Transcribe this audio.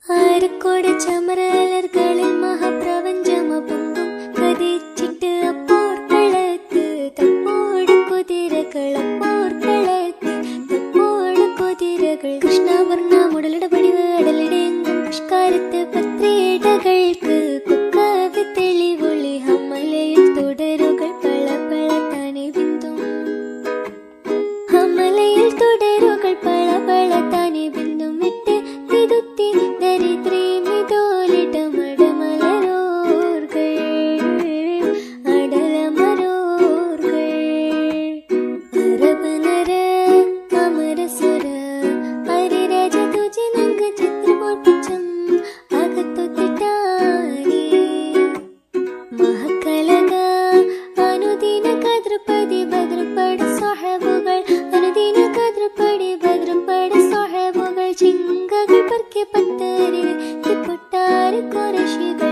ആരക്കോട് ചമരലർകളിൽ മഹാപ്രപഞ്ചമപൊങ്കും കതിച്ചിട്ട് അപ്പോർക്കളത്ത് തപ്പോട് കുതിരകളപ്പോർക്കളത്ത് തപ്പോട് കുതിരകൾ കൃഷ്ണവർണ്ണ മുടലിടപടിവ് അടലിടെങ്കും പുഷ്കാരത്ത് പത്രേടകൾക്ക് കുക്കവി തെളിവൊളി ഹമ്മലയിൽ തുടരുകൾ പള പള താനെ ബിന്ദും ഹമ്മലയിൽ തുടരുകൾ പള പള താനെ ബിന്ദും വിട്ട് തിരുത്തി ദരിദ്രേ മിതോലിടമടമലരോർകൾ അടലമരോർകൾ അരബനര അമരസുര ഹരിരാജ തുജെ നങ്ക ചിത്രമോർപ്പിച്ചം അകത്തൊത്തിട്ടാനേ മഹക്കലക അനുദിന കദ്രപതി ഭദ്രപട സ്വഹബുകൾ അനുദിന കദ്രപടി ഭദ്രപട സ്വഹബുകൾ ചിങ്കകൾ പർക്കെ പത്തരി പൊട്ടാര കുറശികൾ